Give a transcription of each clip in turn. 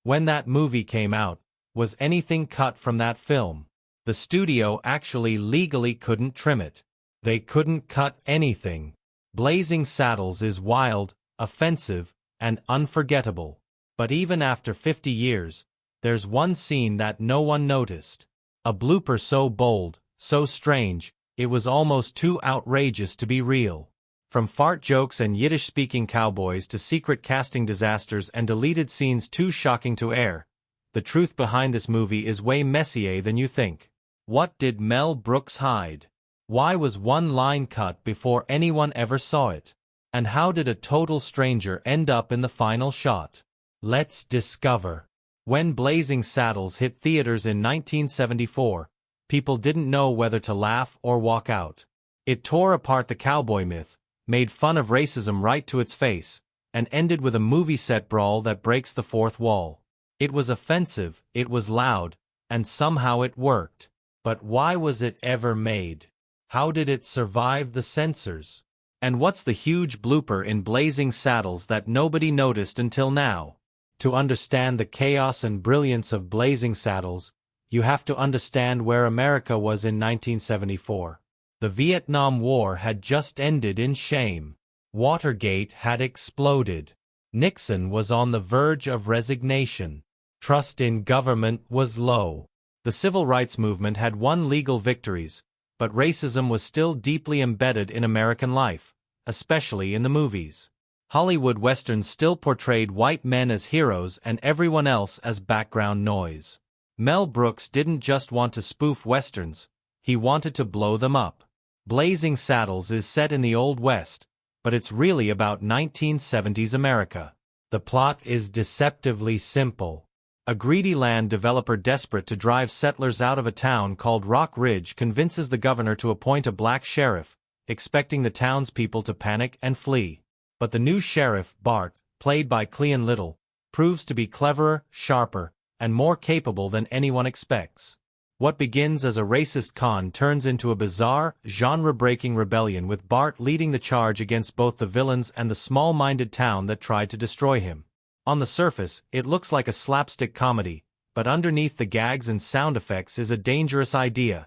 When that movie came out, was anything cut from that film? The studio actually legally couldn't trim it. They couldn't cut anything. Blazing Saddles is wild, offensive, and unforgettable. But even after 50 years, there's one scene that no one noticed. A blooper so bold, so strange, it was almost too outrageous to be real. From fart jokes and Yiddish-speaking cowboys to secret casting disasters and deleted scenes too shocking to air, the truth behind this movie is way messier than you think. What did Mel Brooks hide? Why was one line cut before anyone ever saw it? And how did a total stranger end up in the final shot? Let's discover. When Blazing Saddles hit theaters in 1974, people didn't know whether to laugh or walk out. It tore apart the cowboy myth, made fun of racism right to its face, and ended with a movie set brawl that breaks the fourth wall. It was offensive, it was loud, and somehow it worked. But why was it ever made? How did it survive the censors? And what's the huge blooper in Blazing Saddles that nobody noticed until now? To understand the chaos and brilliance of Blazing Saddles, you have to understand where America was in 1974. The Vietnam War had just ended in shame. Watergate had exploded. Nixon was on the verge of resignation. Trust in government was low. The civil rights movement had won legal victories, but racism was still deeply embedded in American life, especially in the movies. Hollywood westerns still portrayed white men as heroes and everyone else as background noise. Mel Brooks didn't just want to spoof westerns, he wanted to blow them up. Blazing Saddles is set in the Old West, but it's really about 1970s America. The plot is deceptively simple. A greedy land developer desperate to drive settlers out of a town called Rock Ridge convinces the governor to appoint a black sheriff, expecting the townspeople to panic and flee. But the new sheriff, Bart, played by Cleon Little, proves to be cleverer, sharper, and more capable than anyone expects. What begins as a racist con turns into a bizarre, genre-breaking rebellion with Bart leading the charge against both the villains and the small-minded town that tried to destroy him. On the surface, it looks like a slapstick comedy, but underneath the gags and sound effects is a dangerous idea.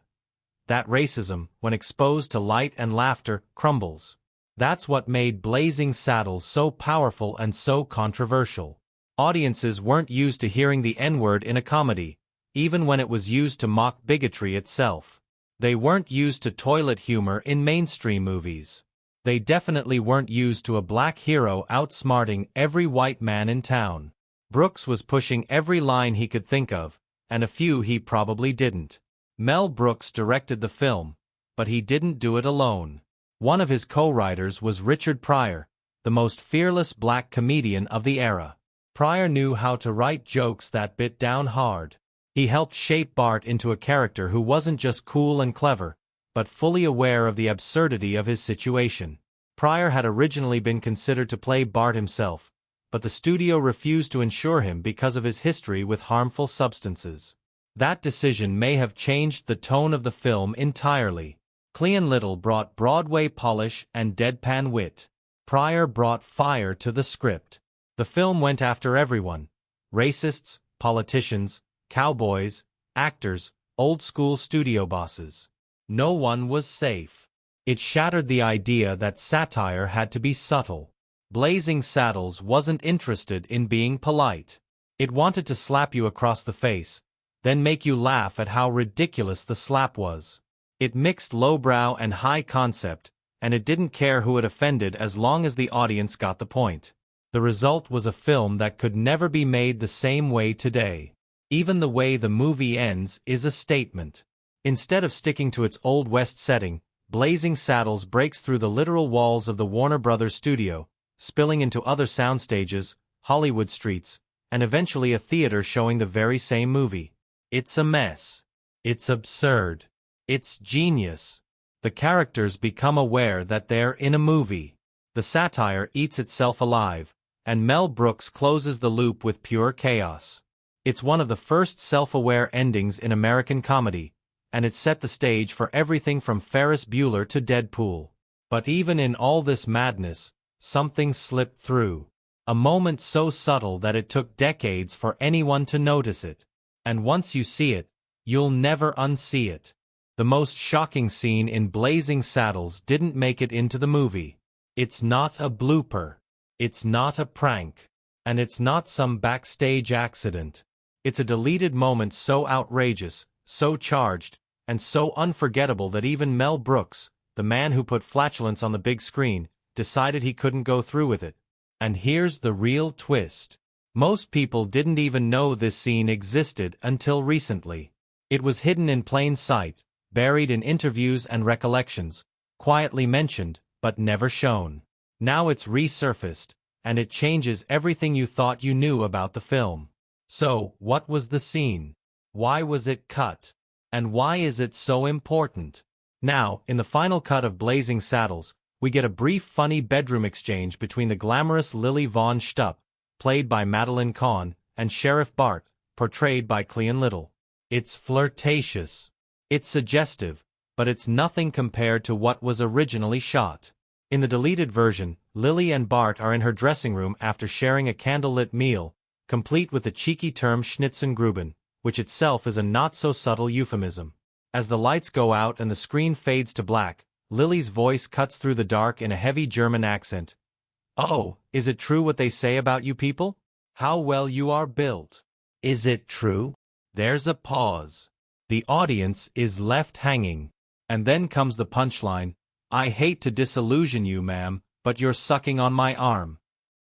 That racism, when exposed to light and laughter, crumbles. That's what made Blazing Saddles so powerful and so controversial. Audiences weren't used to hearing the N-word in a comedy, even when it was used to mock bigotry itself. They weren't used to toilet humor in mainstream movies. They definitely weren't used to a black hero outsmarting every white man in town. Brooks was pushing every line he could think of, and a few he probably didn't. Mel Brooks directed the film, but he didn't do it alone. One of his co-writers was Richard Pryor, the most fearless black comedian of the era. Pryor knew how to write jokes that bit down hard. He helped shape Bart into a character who wasn't just cool and clever, but fully aware of the absurdity of his situation. Pryor had originally been considered to play Bart himself, but the studio refused to insure him because of his history with harmful substances. That decision may have changed the tone of the film entirely. Cleon Little brought Broadway polish and deadpan wit. Pryor brought fire to the script. The film went after everyone: racists, politicians, cowboys, actors, old-school studio bosses. No one was safe. It shattered the idea that satire had to be subtle. Blazing Saddles wasn't interested in being polite. It wanted to slap you across the face, then make you laugh at how ridiculous the slap was. It mixed lowbrow and high concept, and it didn't care who it offended as long as the audience got the point. The result was a film that could never be made the same way today. Even the way the movie ends is a statement. Instead of sticking to its Old West setting, Blazing Saddles breaks through the literal walls of the Warner Brothers studio, spilling into other soundstages, Hollywood streets, and eventually a theater showing the very same movie. It's a mess. It's absurd. It's genius. The characters become aware that they're in a movie. The satire eats itself alive, and Mel Brooks closes the loop with pure chaos. It's one of the first self-aware endings in American comedy, and it set the stage for everything from Ferris Bueller to Deadpool. But even in all this madness, something slipped through. A moment so subtle that it took decades for anyone to notice it. And once you see it, you'll never unsee it. The most shocking scene in Blazing Saddles didn't make it into the movie. It's not a blooper. It's not a prank. And it's not some backstage accident. It's a deleted moment so outrageous, so charged, and so unforgettable that even Mel Brooks, the man who put flatulence on the big screen, decided he couldn't go through with it. And here's the real twist. Most people didn't even know this scene existed until recently. It was hidden in plain sight, buried in interviews and recollections, quietly mentioned, but never shown. Now it's resurfaced, and it changes everything you thought you knew about the film. So, what was the scene? Why was it cut? And why is it so important? Now, in the final cut of Blazing Saddles, we get a brief funny bedroom exchange between the glamorous Lily Von Shtupp, played by Madeline Kahn, and Sheriff Bart, portrayed by Cleon Little. It's flirtatious. It's suggestive, but it's nothing compared to what was originally shot. In the deleted version, Lily and Bart are in her dressing room after sharing a candlelit meal, complete with the cheeky term Schnitzengruben, which itself is a not-so-subtle euphemism. As the lights go out and the screen fades to black, Lily's voice cuts through the dark in a heavy German accent. "Oh, is it true what they say about you people? How well you are built. Is it true?" There's a pause. The audience is left hanging. And then comes the punchline, "I hate to disillusion you, ma'am, but you're sucking on my arm."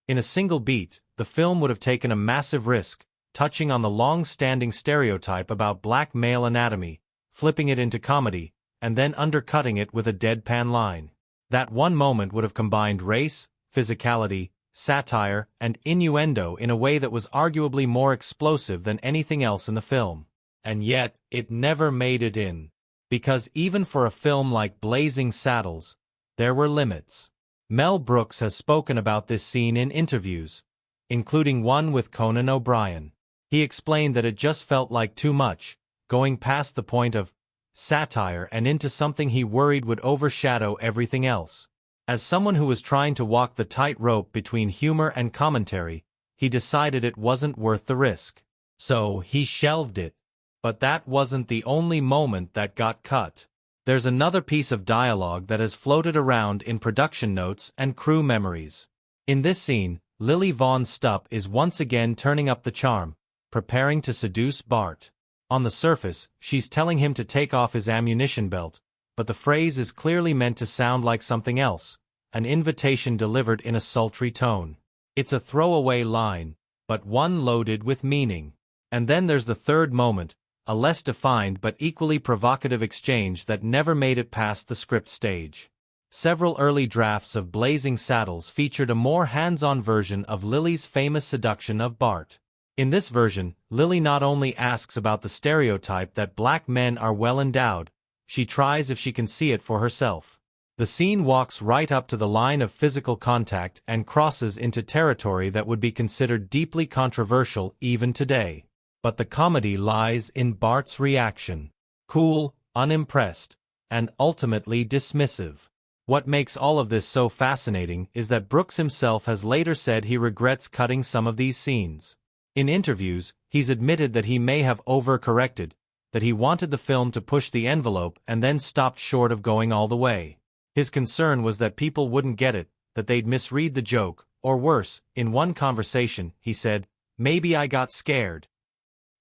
In a single beat, the film would have taken a massive risk, touching on the long-standing stereotype about black male anatomy, flipping it into comedy, and then undercutting it with a deadpan line. That one moment would have combined race, physicality, satire, and innuendo in a way that was arguably more explosive than anything else in the film. And yet, it never made it in. Because even for a film like Blazing Saddles, there were limits. Mel Brooks has spoken about this scene in interviews, including one with Conan O'Brien. He explained that it just felt like too much, going past the point of satire and into something he worried would overshadow everything else. As someone who was trying to walk the tightrope between humor and commentary, he decided it wasn't worth the risk. So he shelved it. But that wasn't the only moment that got cut. There's another piece of dialogue that has floated around in production notes and crew memories. In this scene, Lily Von Shtupp is once again turning up the charm, preparing to seduce Bart. On the surface, she's telling him to take off his ammunition belt, but the phrase is clearly meant to sound like something else, an invitation delivered in a sultry tone. It's a throwaway line, but one loaded with meaning. And then there's the third moment, a less defined but equally provocative exchange that never made it past the script stage. Several early drafts of Blazing Saddles featured a more hands-on version of Lily's famous seduction of Bart. In this version, Lily not only asks about the stereotype that black men are well endowed, she tries if she can see it for herself. The scene walks right up to the line of physical contact and crosses into territory that would be considered deeply controversial even today. But the comedy lies in Bart's reaction. Cool, unimpressed, and ultimately dismissive. What makes all of this so fascinating is that Brooks himself has later said he regrets cutting some of these scenes. In interviews, he's admitted that he may have overcorrected, that he wanted the film to push the envelope and then stopped short of going all the way. His concern was that people wouldn't get it, that they'd misread the joke, or worse, in one conversation, he said, "Maybe I got scared."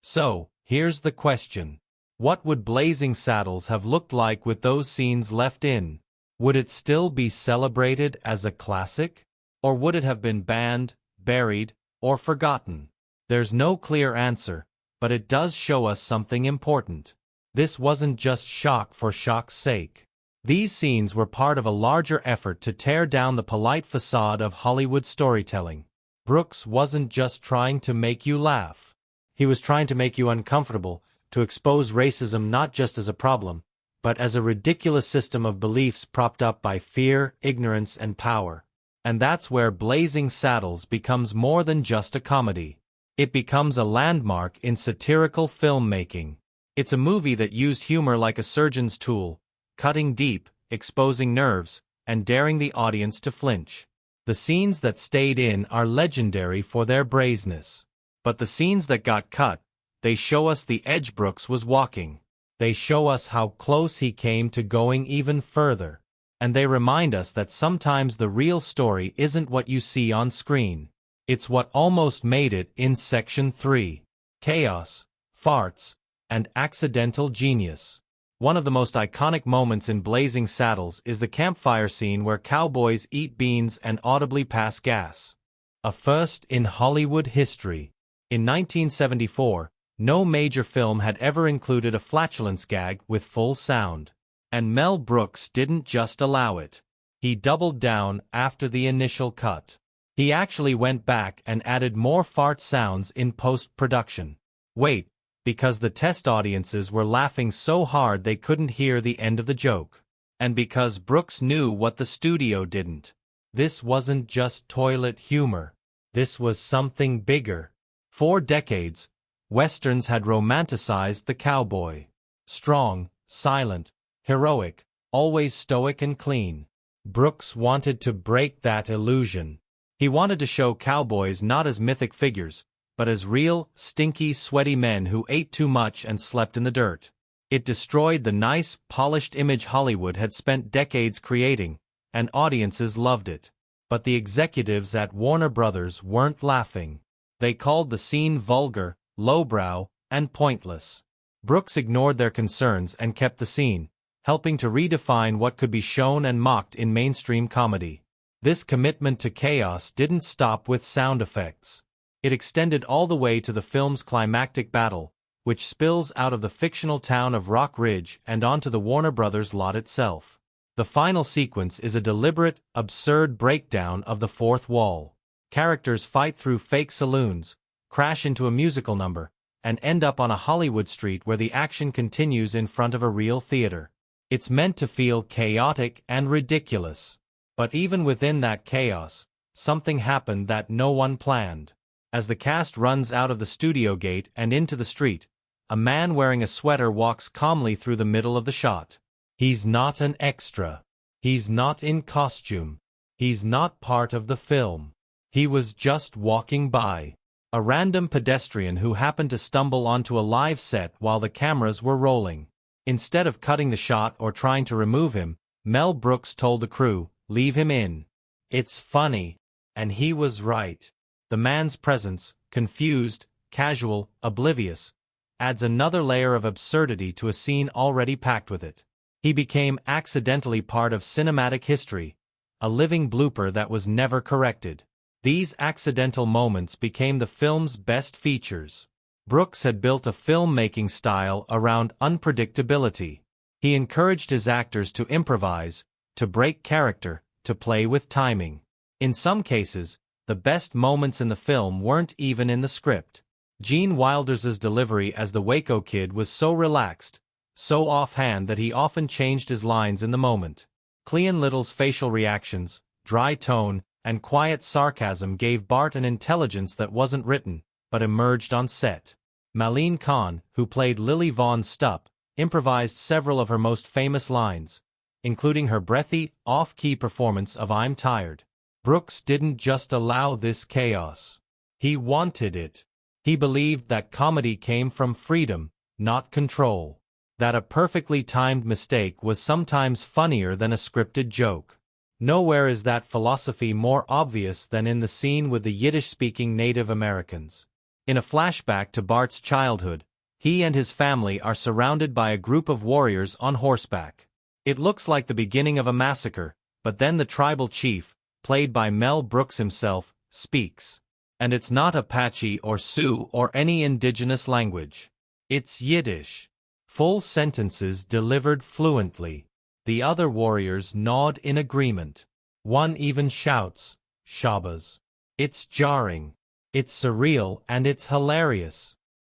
So, here's the question. What would Blazing Saddles have looked like with those scenes left in? Would it still be celebrated as a classic? Or would it have been banned, buried, or forgotten? There's no clear answer, but it does show us something important. This wasn't just shock for shock's sake. These scenes were part of a larger effort to tear down the polite facade of Hollywood storytelling. Brooks wasn't just trying to make you laugh. He was trying to make you uncomfortable, to expose racism not just as a problem, but as a ridiculous system of beliefs propped up by fear, ignorance, and power. And that's where Blazing Saddles becomes more than just a comedy. It becomes a landmark in satirical filmmaking. It's a movie that used humor like a surgeon's tool, cutting deep, exposing nerves, and daring the audience to flinch. The scenes that stayed in are legendary for their brazenness. But the scenes that got cut, they show us the edge Brooks was walking. They show us how close he came to going even further. And they remind us that sometimes the real story isn't what you see on screen. It's what almost made it in Section 3. Chaos, farts, and accidental genius. One of the most iconic moments in Blazing Saddles is the campfire scene where cowboys eat beans and audibly pass gas. A first in Hollywood history. In 1974, no major film had ever included a flatulence gag with full sound. And Mel Brooks didn't just allow it. He doubled down after the initial cut. He actually went back and added more fart sounds in post-production. Wait, because the test audiences were laughing so hard they couldn't hear the end of the joke. And because Brooks knew what the studio didn't. This wasn't just toilet humor. This was something bigger. For decades, Westerns had romanticized the cowboy. Strong, silent, heroic, always stoic and clean. Brooks wanted to break that illusion. He wanted to show cowboys not as mythic figures, but as real, stinky, sweaty men who ate too much and slept in the dirt. It destroyed the nice, polished image Hollywood had spent decades creating, and audiences loved it. But the executives at Warner Brothers weren't laughing. They called the scene vulgar, lowbrow, and pointless. Brooks ignored their concerns and kept the scene, helping to redefine what could be shown and mocked in mainstream comedy. This commitment to chaos didn't stop with sound effects. It extended all the way to the film's climactic battle, which spills out of the fictional town of Rock Ridge and onto the Warner Brothers lot itself. The final sequence is a deliberate, absurd breakdown of the fourth wall. Characters fight through fake saloons, crash into a musical number, and end up on a Hollywood street where the action continues in front of a real theater. It's meant to feel chaotic and ridiculous. But even within that chaos, something happened that no one planned. As the cast runs out of the studio gate and into the street, a man wearing a sweater walks calmly through the middle of the shot. He's not an extra. He's not in costume. He's not part of the film. He was just walking by. A random pedestrian who happened to stumble onto a live set while the cameras were rolling. Instead of cutting the shot or trying to remove him, Mel Brooks told the crew, "Leave him in. It's funny." And he was right. The man's presence, confused, casual, oblivious, adds another layer of absurdity to a scene already packed with it. He became accidentally part of cinematic history, a living blooper that was never corrected. These accidental moments became the film's best features. Brooks had built a filmmaking style around unpredictability. He encouraged his actors to improvise, to break character, to play with timing. In some cases, the best moments in the film weren't even in the script. Gene Wilder's delivery as the Waco Kid was so relaxed, so offhand that he often changed his lines in the moment. Cleon Little's facial reactions, dry tone, and quiet sarcasm gave Bart an intelligence that wasn't written, but emerged on set. Malene Kahn, who played Lily Vaughn Stupp, improvised several of her most famous lines, including her breathy, off-key performance of "I'm Tired." Brooks didn't just allow this chaos. He wanted it. He believed that comedy came from freedom, not control. That a perfectly timed mistake was sometimes funnier than a scripted joke. Nowhere is that philosophy more obvious than in the scene with the Yiddish-speaking Native Americans. In a flashback to Bart's childhood, he and his family are surrounded by a group of warriors on horseback. It looks like the beginning of a massacre, but then the tribal chief, played by Mel Brooks himself, speaks. And it's not Apache or Sioux or any indigenous language. It's Yiddish. Full sentences delivered fluently. The other warriors nod in agreement. One even shouts, "Shabbos." It's jarring. It's surreal and it's hilarious.